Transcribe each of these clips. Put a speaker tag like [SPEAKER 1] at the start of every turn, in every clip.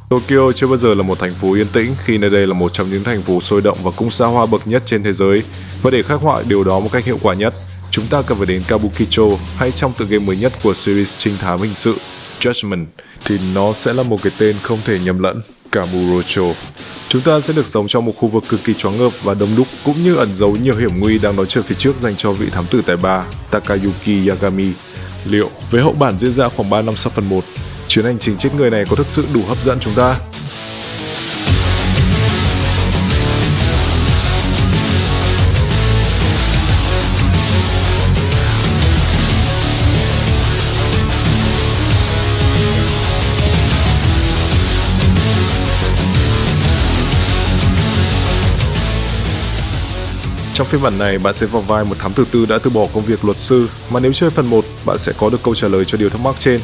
[SPEAKER 1] Tokyo chưa bao giờ là một thành phố yên tĩnh khi nơi đây là một trong những thành phố sôi động và cũng xa hoa bậc nhất trên thế giới. Và để khắc họa điều đó một cách hiệu quả nhất, chúng ta cần phải đến Kabukicho hay trong tựa game mới nhất của series trinh thám hình sự Judgment thì nó sẽ là một cái tên không thể nhầm lẫn, Kamurocho. Chúng ta sẽ được sống trong một khu vực cực kỳ choáng ngợp và đông đúc cũng như ẩn giấu nhiều hiểm nguy đang đón chờ phía trước dành cho vị thám tử tài ba Takayuki Yagami. Liệu với hậu bản diễn ra khoảng 3 năm sau phần 1, chuyến hành trình chết người này có thực sự đủ hấp dẫn chúng ta? Trong phiên bản này, bạn sẽ vào vai một thám tử tư đã từ bỏ công việc luật sư, mà nếu chơi phần 1, bạn sẽ có được câu trả lời cho điều thắc mắc trên.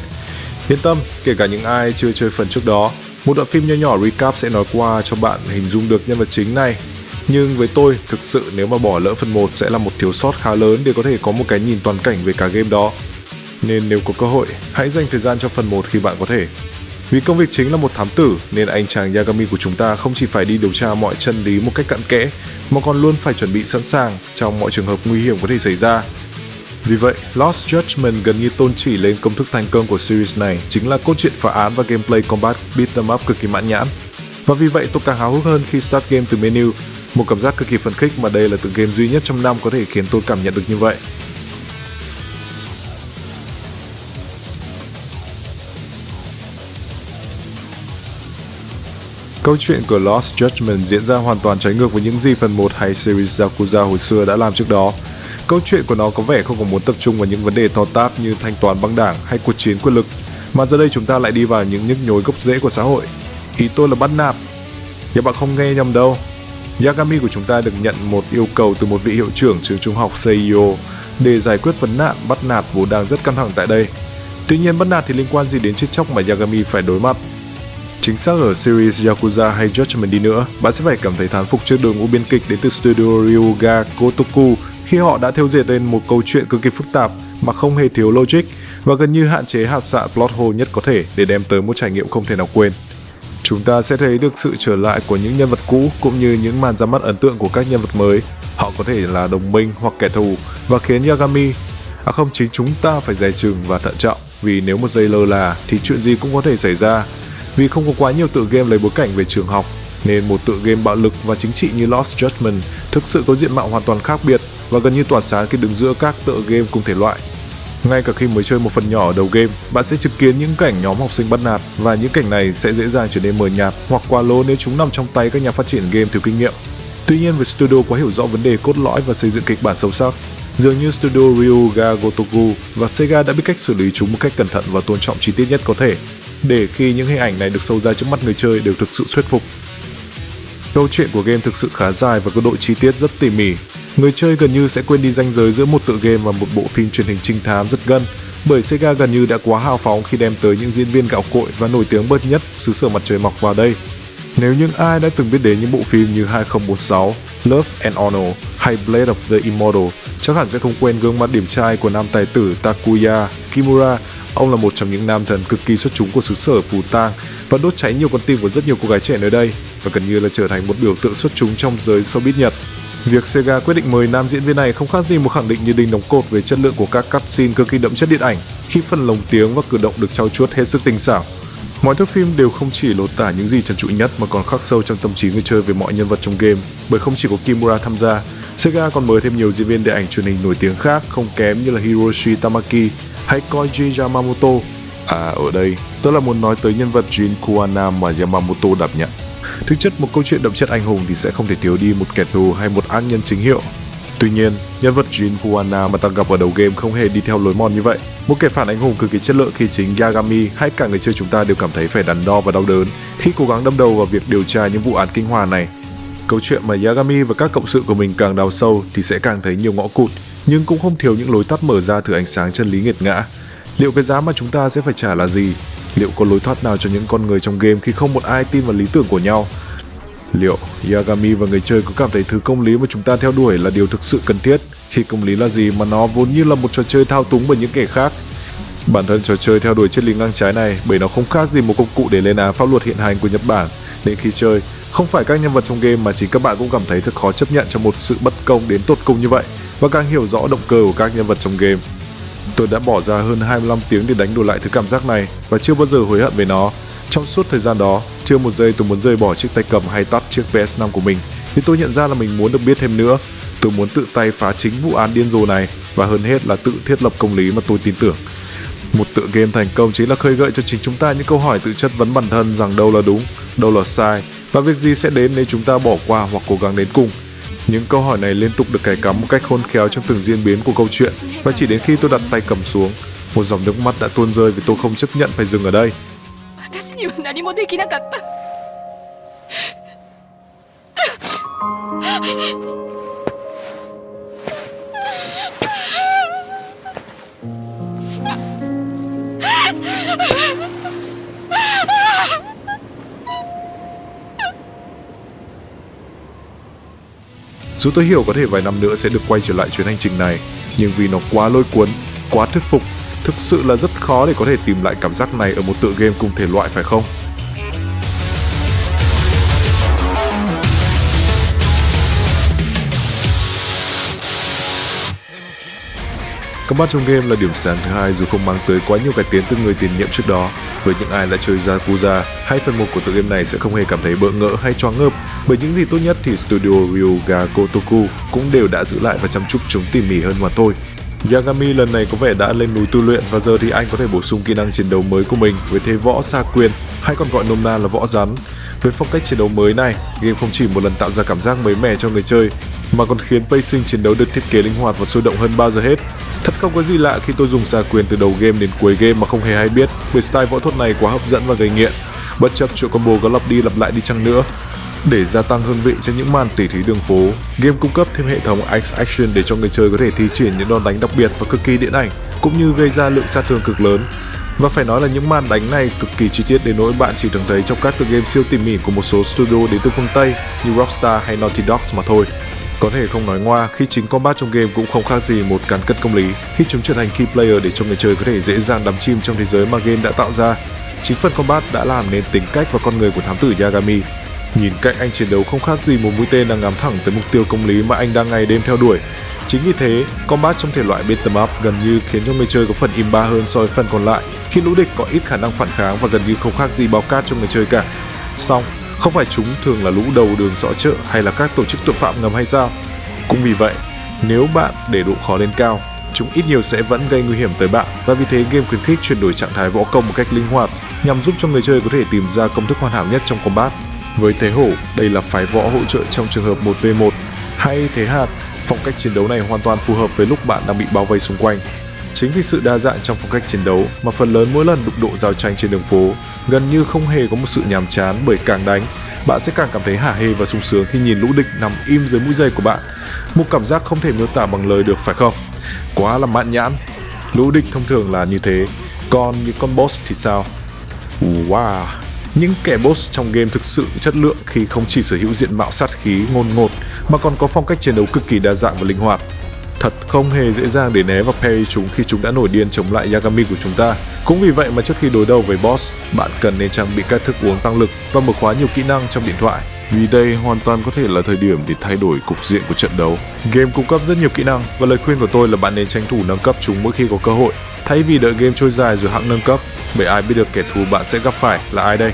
[SPEAKER 1] Yên tâm, kể cả những ai chưa chơi phần trước đó, một đoạn phim nho nhỏ recap sẽ nói qua cho bạn hình dung được nhân vật chính này. Nhưng với tôi, thực sự nếu mà bỏ lỡ phần 1 sẽ là một thiếu sót khá lớn để có thể có một cái nhìn toàn cảnh về cả game đó. Nên nếu có cơ hội, hãy dành thời gian cho phần 1 khi bạn có thể. Vì công việc chính là một thám tử nên anh chàng Yagami của chúng ta không chỉ phải đi điều tra mọi chân lý một cách cặn kẽ mà còn luôn phải chuẩn bị sẵn sàng trong mọi trường hợp nguy hiểm có thể xảy ra. Vì vậy, Lost Judgment gần như tôn chỉ lên công thức thành công của series này chính là cốt truyện phá án và gameplay combat beat 'em up cực kỳ mãn nhãn. Và vì vậy tôi càng háo hức hơn khi start game từ menu, một cảm giác cực kỳ phấn khích mà đây là tựa game duy nhất trong năm có thể khiến tôi cảm nhận được như vậy. Câu chuyện của Lost Judgment diễn ra hoàn toàn trái ngược với những gì phần 1 hay series Yakuza hồi xưa đã làm trước đó. Câu chuyện của nó có vẻ không còn muốn tập trung vào những vấn đề to tát như thanh toán băng đảng hay cuộc chiến quyền lực, mà giờ đây chúng ta lại đi vào những nhức nhối gốc rễ của xã hội. Ý tôi là bắt nạt. Nhưng bạn không nghe nhầm đâu. Yagami của chúng ta được nhận một yêu cầu từ một vị hiệu trưởng trường trung học Seiyo để giải quyết vấn nạn bắt nạt vốn đang rất căng thẳng tại đây. Tuy nhiên bắt nạt thì liên quan gì đến chết chóc mà Yagami phải đối mặt? Chính xác ở series Yakuza hay Judgment đi nữa, bạn sẽ phải cảm thấy thán phục trước đội ngũ biên kịch đến từ studio Ryuga Gotoku khi họ đã thêu dệt lên một câu chuyện cực kỳ phức tạp mà không hề thiếu logic và gần như hạn chế hạt xạ plot hole nhất có thể để đem tới một trải nghiệm không thể nào quên. Chúng ta sẽ thấy được sự trở lại của những nhân vật cũ cũng như những màn ra mắt ấn tượng của các nhân vật mới. Họ có thể là đồng minh hoặc kẻ thù và khiến Yagami, chính chúng ta phải dè chừng và thận trọng, vì nếu một giây lơ là thì chuyện gì cũng có thể xảy ra. Vì không có quá nhiều tựa game lấy bối cảnh về trường học, nên một tựa game bạo lực và chính trị như Lost Judgment thực sự có diện mạo hoàn toàn khác biệt và gần như tỏa sáng khi đứng giữa các tựa game cùng thể loại. Ngay cả khi mới chơi một phần nhỏ ở đầu game, bạn sẽ chứng kiến những cảnh nhóm học sinh bắt nạt và những cảnh này sẽ dễ dàng trở nên mờ nhạt hoặc quá lố nếu chúng nằm trong tay các nhà phát triển game thiếu kinh nghiệm. Tuy nhiên, với studio quá hiểu rõ vấn đề cốt lõi và xây dựng kịch bản sâu sắc, dường như studio Ryuga Gotoku và Sega đã biết cách xử lý chúng một cách cẩn thận và tôn trọng chi tiết nhất có thể, để khi những hình ảnh này được show ra trước mắt người chơi đều thực sự thuyết phục. Câu chuyện của game thực sự khá dài và có độ chi tiết rất tỉ mỉ. Người chơi gần như sẽ quên đi ranh giới giữa một tựa game và một bộ phim truyền hình trinh thám rất gân, bởi Sega gần như đã quá hào phóng khi đem tới những diễn viên gạo cội và nổi tiếng bậc nhất xứ sở mặt trời mọc vào đây. Nếu những ai đã từng biết đến những bộ phim như 2046, Love and Honor hay Blade of the Immortal chắc hẳn sẽ không quên gương mặt điển trai của nam tài tử Takuya Kimura. Ông là một trong những nam thần cực kỳ xuất chúng của xứ sở Phù Tang và đốt cháy nhiều con tim của rất nhiều cô gái trẻ nơi đây và gần như là trở thành một biểu tượng xuất chúng trong giới showbiz Nhật. Việc Sega quyết định mời nam diễn viên này không khác gì một khẳng định như đinh đóng cột về chất lượng của các cutscene cực kỳ đậm chất điện ảnh, khi phần lồng tiếng và cử động được trau chuốt hết sức tinh xảo. Mọi thước phim đều không chỉ lột tả những gì trần trụi nhất mà còn khắc sâu trong tâm trí người chơi về mọi nhân vật trong game, bởi không chỉ có Kimura tham gia, Sega còn mời thêm nhiều diễn viên điện ảnh truyền hình nổi tiếng khác không kém như là Hiroshi Tamaki hay Koji Yamamoto. Ở đây, tôi là muốn nói tới nhân vật Jin Kuwana mà Yamamoto đảm nhận. Thực chất, một câu chuyện đậm chất anh hùng thì sẽ không thể thiếu đi một kẻ thù hay một ác nhân chính hiệu. Tuy nhiên, nhân vật Jin Kuwana mà ta gặp ở đầu game không hề đi theo lối mòn như vậy. Một kẻ phản anh hùng cực kỳ chất lượng khi chính Yagami hay cả người chơi chúng ta đều cảm thấy phải đắn đo và đau đớn khi cố gắng đâm đầu vào việc điều tra những vụ án kinh hoàng này. Câu chuyện mà Yagami và các cộng sự của mình càng đào sâu thì sẽ càng thấy nhiều ngõ cụt, nhưng cũng không thiếu những lối tắt mở ra thử ánh sáng chân lý nghiệt ngã. Liệu cái giá mà chúng ta sẽ phải trả là gì? Liệu có lối thoát nào cho những con người trong game khi không một ai tin vào lý tưởng của nhau? Liệu Yagami và người chơi có cảm thấy thứ công lý mà chúng ta theo đuổi là điều thực sự cần thiết, khi công lý là gì mà nó vốn như là một trò chơi thao túng bởi những kẻ khác? Bản thân trò chơi theo đuổi triết lý ngang trái này bởi nó không khác gì một công cụ để lên án pháp luật hiện hành của Nhật Bản, nên khi chơi, không phải các nhân vật trong game mà chính các bạn cũng cảm thấy thật khó chấp nhận cho một sự bất công đến tột cùng như vậy, và càng hiểu rõ động cơ của các nhân vật trong game. Tôi đã bỏ ra hơn 25 tiếng để đánh đổi lại thứ cảm giác này và chưa bao giờ hối hận về nó. Trong suốt thời gian đó, chưa một giây tôi muốn rời bỏ chiếc tay cầm hay tắt chiếc PS5 của mình, vì tôi nhận ra là mình muốn được biết thêm nữa. Tôi muốn tự tay phá chính vụ án điên rồ này, và hơn hết là tự thiết lập công lý mà tôi tin tưởng. Một tựa game thành công chính là khơi gợi cho chính chúng ta những câu hỏi tự chất vấn bản thân rằng đâu là đúng, đâu là sai, và việc gì sẽ đến nếu chúng ta bỏ qua hoặc cố gắng đến cùng. Những câu hỏi này liên tục được cài cắm một cách khôn khéo trong từng diễn biến của câu chuyện, và chỉ đến khi tôi đặt tay cầm xuống, một dòng nước mắt đã tuôn rơi vì tôi không chấp nhận phải dừng ở đây. Dù tôi hiểu có thể vài năm nữa sẽ được quay trở lại chuyến hành trình này, nhưng vì nó quá lôi cuốn, quá thuyết phục, thực sự là rất khó để có thể tìm lại cảm giác này ở một tựa game cùng thể loại, phải không? Combat trong game là điểm sáng thứ hai dù không mang tới quá nhiều cải tiến từ người tiền nhiệm trước đó. Với những ai đã chơi Yakuza, hai phần 1 của tựa game này sẽ không hề cảm thấy bỡ ngỡ hay choáng ngợp, bởi những gì tốt nhất thì studio Ryoga Gotoku cũng đều đã giữ lại và chăm chút chúng tỉ mỉ hơn mà thôi. Yagami lần này có vẻ đã lên núi tu luyện, và giờ thì anh có thể bổ sung kỹ năng chiến đấu mới của mình với thế võ sa quyền, hay còn gọi nôm na là võ rắn. Với phong cách chiến đấu mới này, game không chỉ một lần tạo ra cảm giác mới mẻ cho người chơi, mà còn khiến pacing chiến đấu được thiết kế linh hoạt và sôi động hơn bao giờ hết. Thật không có gì lạ khi tôi dùng sa quyền từ đầu game đến cuối game mà không hề hay biết, bởi style võ thuật này quá hấp dẫn và gây nghiện. Bất chấp chuỗi combo có lặp đi lặp lại đi chăng nữa. Để gia tăng hương vị cho những màn tỉ thí đường phố, game cung cấp thêm hệ thống X-Action để cho người chơi có thể thi triển những đòn đánh đặc biệt và cực kỳ điện ảnh, cũng như gây ra lượng sát thương cực lớn. Và phải nói là những màn đánh này cực kỳ chi tiết đến nỗi bạn chỉ thường thấy trong các tựa game siêu tỉ mỉ của một số studio đến từ phương Tây như Rockstar hay Naughty Dog mà thôi. Có thể không nói ngoa khi chính combat trong game cũng không khác gì một cán cân công lý, khi chúng trở thành key player để cho người chơi có thể dễ dàng đắm chìm trong thế giới mà game đã tạo ra. Chính phần combat đã làm nên tính cách và con người của thám tử Yagami. Nhìn cách anh chiến đấu không khác gì một mũi tên đang ngắm thẳng tới mục tiêu công lý mà anh đang ngày đêm theo đuổi. Chính vì thế, combat trong thể loại beat'em up gần như khiến cho người chơi có phần im ba hơn so với phần còn lại, khi lũ địch có ít khả năng phản kháng và gần như không khác gì bao cát cho người chơi cả. Song, không phải chúng thường là lũ đầu đường xó chợ hay là các tổ chức tội phạm ngầm hay sao? Cũng vì vậy, nếu bạn để độ khó lên cao, chúng ít nhiều sẽ vẫn gây nguy hiểm tới bạn, và vì thế game khuyến khích chuyển đổi trạng thái võ công một cách linh hoạt nhằm giúp cho người chơi có thể tìm ra công thức hoàn hảo nhất trong combat. Với thế hổ, đây là phái võ hỗ trợ trong trường hợp 1v1, hay thế hạt, phong cách chiến đấu này hoàn toàn phù hợp với lúc bạn đang bị bao vây xung quanh. Chính vì sự đa dạng trong phong cách chiến đấu mà phần lớn mỗi lần đụng độ giao tranh trên đường phố gần như không hề có một sự nhàm chán, bởi càng đánh, bạn sẽ càng cảm thấy hả hê và sung sướng khi nhìn lũ địch nằm im dưới mũi giày của bạn. Một cảm giác không thể miêu tả bằng lời được, phải không? Quá là mãn nhãn. Lũ địch thông thường là như thế, còn những con boss thì sao? Wow! Những kẻ boss trong game thực sự chất lượng khi không chỉ sở hữu diện mạo sát khí ngôn ngột mà còn có phong cách chiến đấu cực kỳ đa dạng và linh hoạt. Thật không hề dễ dàng để né và parry chúng khi chúng đã nổi điên chống lại Yagami của chúng ta. Cũng vì vậy mà trước khi đối đầu với boss, bạn cần nên trang bị các thức uống tăng lực và mở khóa nhiều kỹ năng trong điện thoại. Vì đây hoàn toàn có thể là thời điểm để thay đổi cục diện của trận đấu. Game cung cấp rất nhiều kỹ năng và lời khuyên của tôi là bạn nên tranh thủ nâng cấp chúng mỗi khi có cơ hội, thay vì đợi game trôi dài rồi hẵng nâng cấp, bởi ai biết được kẻ thù bạn sẽ gặp phải là ai đây.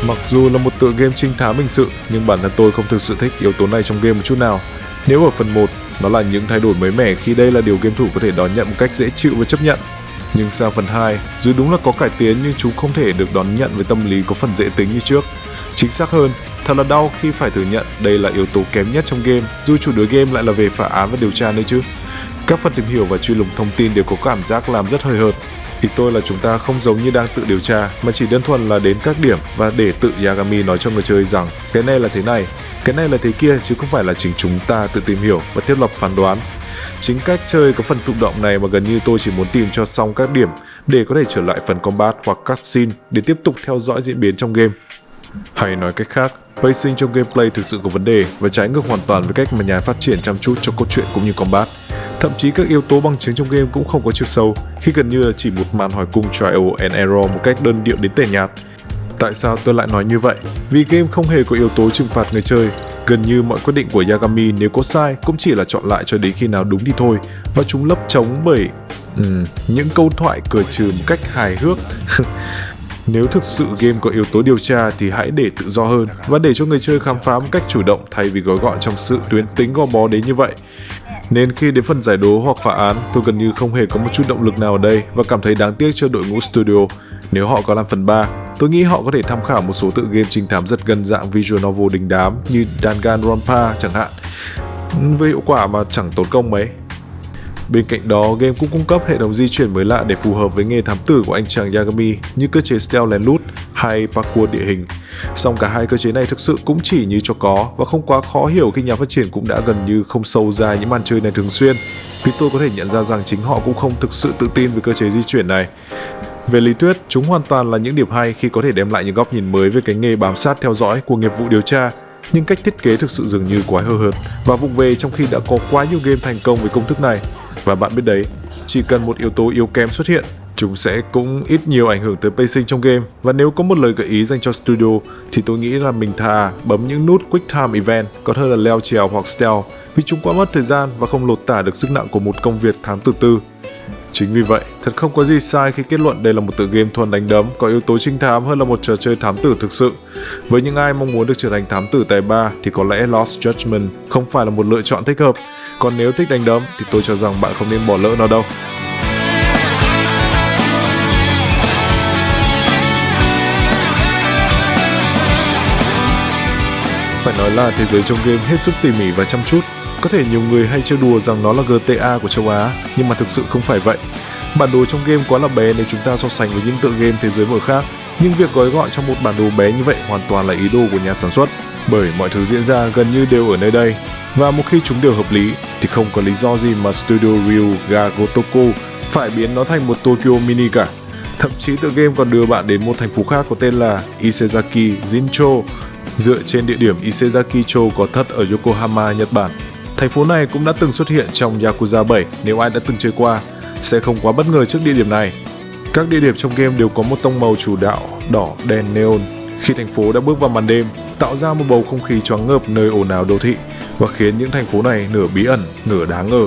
[SPEAKER 1] Mặc dù là một tựa game trinh thám hình sự, nhưng bản thân tôi không thực sự thích yếu tố này trong game một chút nào. Nếu ở phần 1, nó là những thay đổi mới mẻ khi đây là điều game thủ có thể đón nhận một cách dễ chịu và chấp nhận. Nhưng sang phần 2, dù đúng là có cải tiến nhưng chúng không thể được đón nhận với tâm lý có phần dễ tính như trước. Chính xác hơn, thật là đau khi phải thừa nhận đây là yếu tố kém nhất trong game, dù chủ đề game lại là về phá án và điều tra nữa chứ. Các phần tìm hiểu và truy lùng thông tin đều có cảm giác làm rất hời hợt. Ý tôi là chúng ta không giống như đang tự điều tra, mà chỉ đơn thuần là đến các điểm và để tự Yagami nói cho người chơi rằng cái này là thế này, cái này là thế kia, chứ không phải là chính chúng ta tự tìm hiểu và thiết lập phán đoán. Chính cách chơi có phần thụ động này mà gần như tôi chỉ muốn tìm cho xong các điểm để có thể trở lại phần combat hoặc cutscene để tiếp tục theo dõi diễn biến trong game. Hay nói cách khác, Pacing trong gameplay thực sự có vấn đề và trái ngược hoàn toàn với cách mà nhà phát triển chăm chút cho cốt truyện cũng như combat. Thậm chí các yếu tố bằng chứng trong game cũng không có chiều sâu, khi gần như là chỉ một màn hỏi cung trial and error một cách đơn điệu đến tẻ nhạt. Tại sao tôi lại nói như vậy? Vì game không hề có yếu tố trừng phạt người chơi. Gần như mọi quyết định của Yagami nếu có sai cũng chỉ là chọn lại cho đến khi nào đúng thì thôi, và chúng lấp trống bởi những câu thoại cười trừ một cách hài hước. Nếu thực sự game có yếu tố điều tra thì hãy để tự do hơn và để cho người chơi khám phá một cách chủ động thay vì gói gọn trong sự tuyến tính gò bó đến như vậy. Nên khi đến phần giải đố hoặc phá án, tôi gần như không hề có một chút động lực nào ở đây và cảm thấy đáng tiếc cho đội ngũ studio. Nếu họ có làm phần 3, tôi nghĩ họ có thể tham khảo một số tựa game trinh thám giật gân dạng visual novel đình đám như Danganronpa chẳng hạn, với hiệu quả mà chẳng tốn công mấy. Bên cạnh đó, game cũng cung cấp hệ thống di chuyển mới lạ để phù hợp với nghề thám tử của anh chàng Yagami, như cơ chế stealth lén lút hay parkour địa hình. Song cả hai cơ chế này thực sự cũng chỉ như cho có và không quá khó hiểu khi nhà phát triển cũng đã gần như không sâu ra những màn chơi này thường xuyên, vì tôi có thể nhận ra rằng chính họ cũng không thực sự tự tin với cơ chế di chuyển này. Về lý thuyết, chúng hoàn toàn là những điểm hay khi có thể đem lại những góc nhìn mới về cái nghề bám sát theo dõi của nghiệp vụ điều tra, nhưng cách thiết kế thực sự dường như quá hời hợt và vụng về trong khi đã có quá nhiều game thành công với công thức này. Và bạn biết đấy, chỉ cần một yếu tố yếu kém xuất hiện, chúng sẽ cũng ít nhiều ảnh hưởng tới pacing trong game. Và nếu có một lời gợi ý dành cho studio thì tôi nghĩ là mình thà bấm những nút Quick Time Event còn hơn là leo trèo hoặc stealth, vì chúng quá mất thời gian và không lột tả được sức nặng của một công việc thám tử tư. Chính vì vậy, thật không có gì sai khi kết luận đây là một tựa game thuần đánh đấm có yếu tố trinh thám hơn là một trò chơi thám tử thực sự. Với những ai mong muốn được trở thành thám tử tài ba thì có lẽ Lost Judgment không phải là một lựa chọn thích hợp. Còn nếu thích đánh đấm thì tôi cho rằng bạn không nên bỏ lỡ nó đâu. Phải nói là thế giới trong game hết sức tỉ mỉ và chăm chút. Có thể nhiều người hay trêu đùa rằng nó là GTA của châu Á, nhưng mà thực sự không phải vậy. Bản đồ trong game quá là bé nếu chúng ta so sánh với những tựa game thế giới mở khác, nhưng việc gói gọn trong một bản đồ bé như vậy hoàn toàn là ý đồ của nhà sản xuất, bởi mọi thứ diễn ra gần như đều ở nơi đây. Và một khi chúng đều hợp lý thì không có lý do gì mà Studio Ryuga Gotoku phải biến nó thành một Tokyo Mini cả. Thậm chí tựa game còn đưa bạn đến một thành phố khác có tên là Isezaki Jincho, dựa trên địa điểm Isezaki-cho có thật ở Yokohama, Nhật Bản. Thành phố này cũng đã từng xuất hiện trong Yakuza 7 nếu ai đã từng chơi qua, sẽ không quá bất ngờ trước địa điểm này. Các địa điểm trong game đều có một tông màu chủ đạo đỏ đen neon khi thành phố đã bước vào màn đêm, tạo ra một bầu không khí choáng ngợp nơi ồn ào đô thị và khiến những thành phố này nửa bí ẩn, nửa đáng ngờ.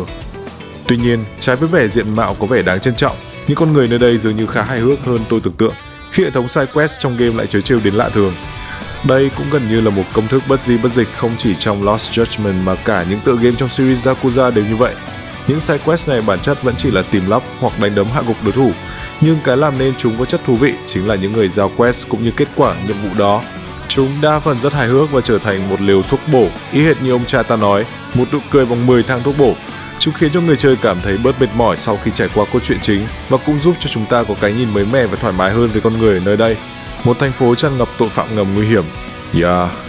[SPEAKER 1] Tuy nhiên, trái với vẻ diện mạo có vẻ đáng trân trọng, những con người nơi đây dường như khá hài hước hơn tôi tưởng tượng, khi hệ thống side quest trong game lại trớ trêu đến lạ thường. Đây cũng gần như là một công thức bất di bất dịch không chỉ trong Lost Judgment mà cả những tựa game trong series Yakuza đều như vậy. Những side quest này bản chất vẫn chỉ là tìm lắp hoặc đánh đấm hạ gục đối thủ, nhưng cái làm nên chúng có chất thú vị chính là những người giao quest cũng như kết quả nhiệm vụ đó. Chúng đa phần rất hài hước và trở thành một liều thuốc bổ, ý hệt như ông cha ta nói, một nụ cười bằng 10 thang thuốc bổ. Chúng khiến cho người chơi cảm thấy bớt mệt mỏi sau khi trải qua cốt truyện chính và cũng giúp cho chúng ta có cái nhìn mới mẻ và thoải mái hơn về con người ở nơi đây. Một thành phố tràn ngập tội phạm ngầm nguy hiểm.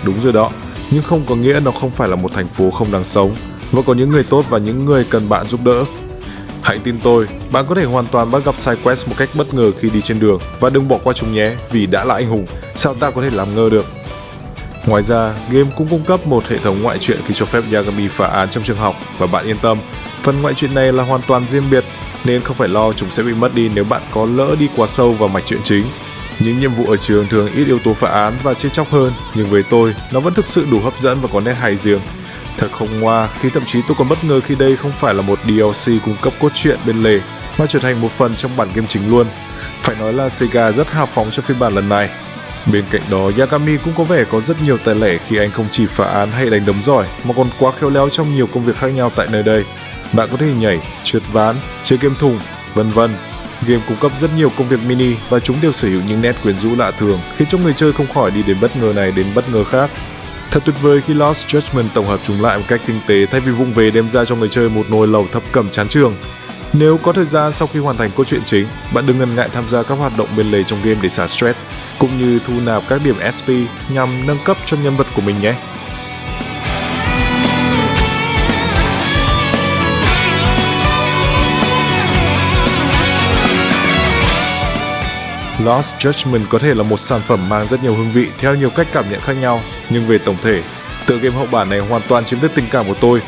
[SPEAKER 1] Đúng rồi đó, nhưng không có nghĩa nó không phải là một thành phố không đáng sống và có những người tốt và những người cần bạn giúp đỡ. Hãy tin tôi, bạn có thể hoàn toàn bắt gặp side quest một cách bất ngờ khi đi trên đường và đừng bỏ qua chúng nhé, vì đã là anh hùng, sao ta có thể làm ngơ được. Ngoài ra, game cũng cung cấp một hệ thống ngoại truyện khi cho phép Yagami phá án trong trường học và bạn yên tâm, phần ngoại truyện này là hoàn toàn riêng biệt nên không phải lo chúng sẽ bị mất đi nếu bạn có lỡ đi quá sâu vào mạch truyện chính. Những nhiệm vụ ở trường thường ít yếu tố phá án và chết chóc hơn, nhưng với tôi, nó vẫn thực sự đủ hấp dẫn và có nét hay riêng. Thật không ngoa khi thậm chí tôi còn bất ngờ khi đây không phải là một DLC cung cấp cốt truyện bên lề, mà trở thành một phần trong bản game chính luôn. Phải nói là Sega rất hào phóng cho phiên bản lần này. Bên cạnh đó, Yagami cũng có vẻ có rất nhiều tài lẻ khi anh không chỉ phá án hay đánh đấm giỏi, mà còn quá khéo léo trong nhiều công việc khác nhau tại nơi đây. Bạn có thể nhảy, trượt ván, chơi game thùng, vân vân. Game cung cấp rất nhiều công việc mini và chúng đều sở hữu những nét quyến rũ lạ thường, khiến cho người chơi không khỏi đi đến bất ngờ này đến bất ngờ khác. Thật tuyệt vời khi Lost Judgment tổng hợp chúng lại một cách tinh tế thay vì vụng về đem ra cho người chơi một nồi lẩu thập cẩm chán trường. Nếu có thời gian sau khi hoàn thành cốt truyện chính, bạn đừng ngần ngại tham gia các hoạt động bên lề trong game để xả stress, cũng như thu nạp các điểm SP nhằm nâng cấp cho nhân vật của mình nhé. Lost Judgment có thể là một sản phẩm mang rất nhiều hương vị theo nhiều cách cảm nhận khác nhau, nhưng về tổng thể, tựa game hậu bản này hoàn toàn chiếm được tình cảm của tôi.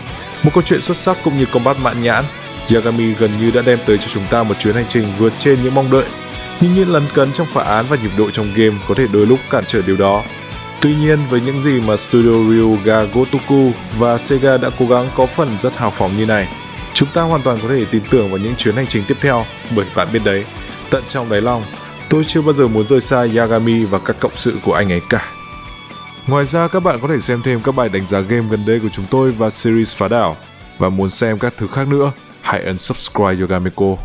[SPEAKER 1] Một câu chuyện xuất sắc cũng như combat mãn nhãn, Yagami gần như đã đem tới cho chúng ta một chuyến hành trình vượt trên những mong đợi. Nhưng những lấn cấn trong phá án và nhịp độ trong game có thể đôi lúc cản trở điều đó. Tuy nhiên, với những gì mà Studio Ryuga Gotoku và Sega đã cố gắng có phần rất hào phóng như này, chúng ta hoàn toàn có thể tin tưởng vào những chuyến hành trình tiếp theo, bởi bạn biết đấy, tận trong đáy lòng, tôi chưa bao giờ muốn rời xa Yagami và các cộng sự của anh ấy cả. Ngoài ra, các bạn có thể xem thêm các bài đánh giá game gần đây của chúng tôi và series phá đảo. Và muốn xem các thứ khác nữa, hãy unsubscribe Yogamiko.